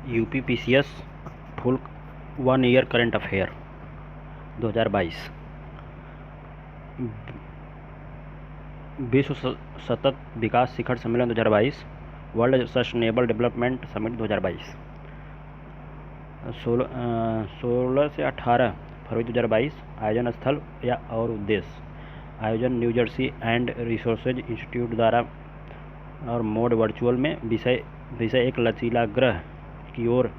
UPPCS full 1 year current affair 2022। विश्व सतत विकास शिखर सम्मेलन 2022, वर्ल्ड सस्टेनेबल डेवलपमेंट समिट 2022। 16 से 18 फरवरी 2022। आयोजन स्थल या और उद्देश्य। आयोजन new Jersey and resources institute द्वारा और मोड वर्चुअल में। विषय एक लचीलाग्रह की ओर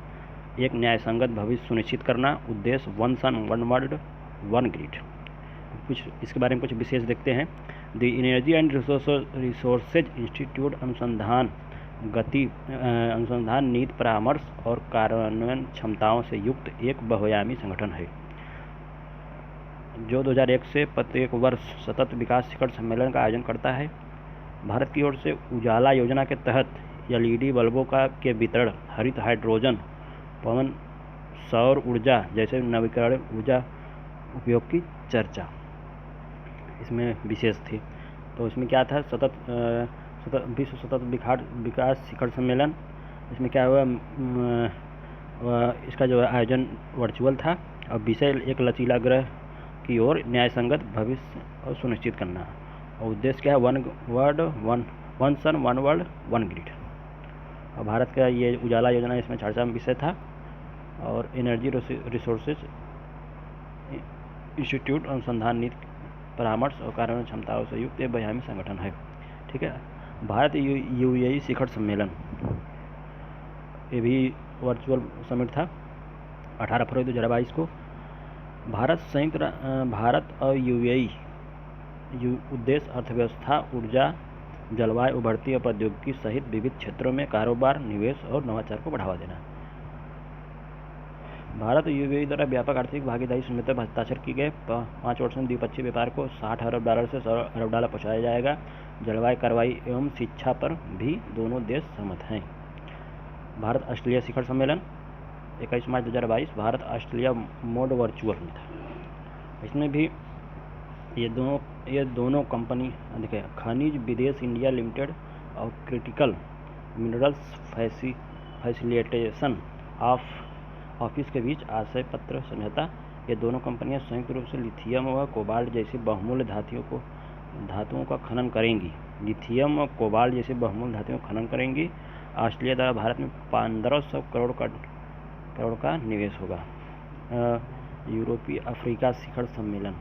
एक न्यायसंगत भविष्य सुनिश्चित करना। उद्देश्य one sun one world one grid. कुछ इसके बारे में कुछ विशेष देखते हैं। The energy and resources institute अनुसंधान नीति परामर्श और कार्यान्वयन क्षमताओं से युक्त एक बहुआयामी संगठन है जो 2001 से प्रत्येक वर्ष सतत विकास शिखर सम्मेलन का आयोजन करता है। भारत की ओर से उजाला योजना के तहत एलईडी बल्बों के वितरण, हरित हाइड्रोजन, पवन सौर ऊर्जा जैसे नवीकरणीय ऊर्जा उपयोग की चर्चा इसमें विशेष थी। तो इसमें क्या था, विश्व सतत विकास शिखर सम्मेलन। इसमें क्या हुआ, इसका जो आयोजन वर्चुअल था और विषय एक लचीलाग्रह की ओर न्यायसंगत भविष्य और सुनिश्चित करना। और उद्देश्य क्या है, one sun one world one grid. और भारत का ये उजाला योजना इसमें चर्चा में विषय था। और एनर्जी रिसोर्सेज इंस्टीट्यूट अनुसंधान नीति परामर्श और कार्यान्वयन क्षमताओं से युक्त एक बहुआयामी संगठन है। ठीक है। भारत यूएई शिखर सम्मेलन, ये भी वर्चुअल समिट था 18 फरवरी 2022 को। भारत और यूएई उद्देश्य अर्थव्यवस्था, ऊर्जा, जलवायु, उभरती और प्रौद्योगिकी सहित विविध क्षेत्रों में कारोबार, निवेश और नवाचार को बढ़ावा देना। भारत और यूएई द्वारा व्यापक आर्थिक भागीदारी समझौते पर हस्ताक्षर किए गए। 5 वर्षों में द्विपक्षीय व्यापार को $60 अरब से $100 अरब पहुँचाया जाएगा। जलवायु कार्रवाई एवं शिक्षा पर भी दोनों देश सहमत हैं। भारत ऑस्ट्रेलिया शिखर सम्मेलन 21 मार्च 2022, भारत ऑस्ट्रेलिया मोड वर्चुअल में था। इसमें भी ये दोनों कंपनी देखिए, खनिज विदेश इंडिया लिमिटेड और क्रिटिकल मिनरल्स फैसिलिटेशन ऑफिस के बीच आशय पत्र समझौता। ये दोनों कंपनियां संयुक्त रूप से लिथियम व कोबाल्ट जैसी बहुमूल्य धातुओं का खनन करेंगी। लिथियम और कोबाल्ट जैसी बहुमूल्य धातुओं का खनन करेंगी। ऑस्ट्रेलिया द्वारा भारत में 1500 करोड़ का निवेश होगा। यूरोपीय अफ्रीकी शिखर सम्मेलन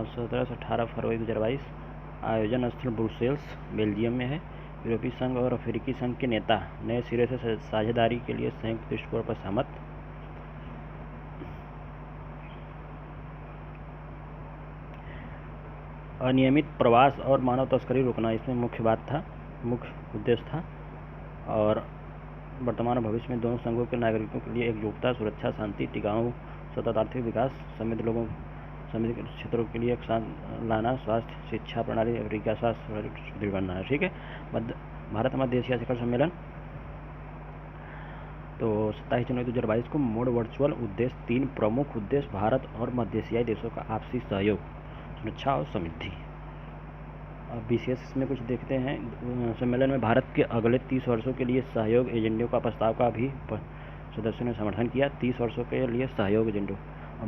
17 से 18 फरवरी 2022। आयोजन स्थल ब्रुसेल्स, बेल्जियम में है। यूरोपीय संघ और अफ्रीकी संघ के नेता नए सिरे से साझेदारी के लिए संयुक्त दृष्टिकोण पर सहमत। अनियमित प्रवास और मानव तस्करी रोकना इसमें मुख्य उद्देश्य था। और वर्तमान और भविष्य में दोनों संघों के नागरिकों के लिए एकजुटता, सुरक्षा, शांति, टिकाऊ सतत आर्थिक विकास, समृद्ध क्षेत्रों के लिए लाना, स्वास्थ्य, शिक्षा प्रणाली, अफ्रीका स्वास्थ्य सुदृढ़ बनना है। ठीक है। भारत मध्य एशिया शिखर सम्मेलन तो 27 जनवरी 2022 को मोड वर्चुअल। उद्देश्य 3 प्रमुख उद्देश्य, भारत और मध्य एशियाई देशों का आपसी सहयोग, सुरक्षा और समृद्धि। अब विशेष इसमें कुछ देखते हैं। सम्मेलन में भारत के अगले 30 वर्षों के लिए सहयोग एजेंडों का प्रस्ताव का भी सदस्यों ने समर्थन किया। 30 वर्षों के लिए सहयोग एजेंडों और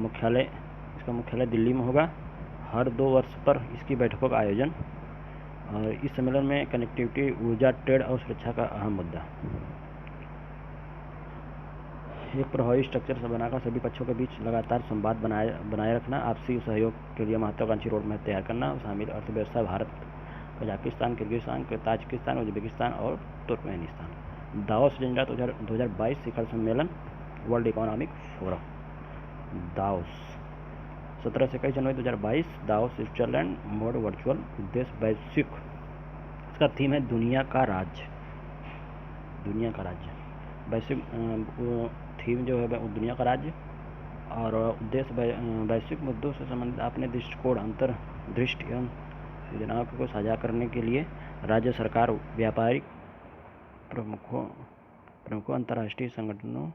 इसका मुख्यालय दिल्ली में होगा। हर 2 वर्ष पर इसकी बैठकों का आयोजन। और इस सम्मेलन में कनेक्टिविटी, ऊर्जा, ट्रेड और सुरक्षा का अहम मुद्दा। एक प्रभावी स्ट्रक्चर से बनाकर सभी पक्षों के बीच लगातार संवाद बनाए रखना। आपसी सहयोग के लिए महत्वाकांक्षी रोड मैप तैयार करना। शामिल अर्थव्यवस्था Bharat, Kazakhstan, Kyrgyzstan, Tajikistan, Uzbekistan और तुर्कमेनिस्तान। दावोस एजेंडा 2022 शिखर सम्मेलन, वर्ल्ड इकोनॉमिक फोरम दावोस 17 से 21 जनवरी 2022, दावोस स्विट्जरलैंड, मोड वर्चुअल। उद्देश्य वैश्विक, इसका थीम है दुनिया का राज्य। वैश्विक थीम जो है दुनिया का राज्य। और उद्देश्य वैश्विक मुद्दों से संबंधित अपने दृष्टिकोण, अंतर्दृष्टि एवं योजनाओं को साझा करने के लिए राज्य सरकार, व्यापारिक प्रमुखों, अंतर्राष्ट्रीय संगठनों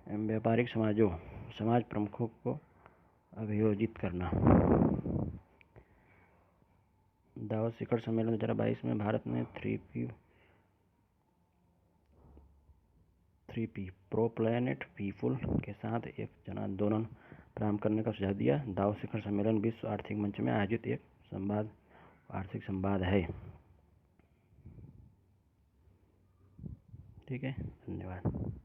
एवं व्यापारिक समाज प्रमुखों को अभियोजित करना। दावोस शिखर सम्मेलन 2022 में भारत ने 3P प्रो प्लैनेट पीपुल के साथ एक जन आंदोलन प्रारंभ करने का सुझाव दिया। दावोस शिखर सम्मेलन विश्व आर्थिक मंच में आयोजित एक आर्थिक संवाद है। ठीक है, धन्यवाद।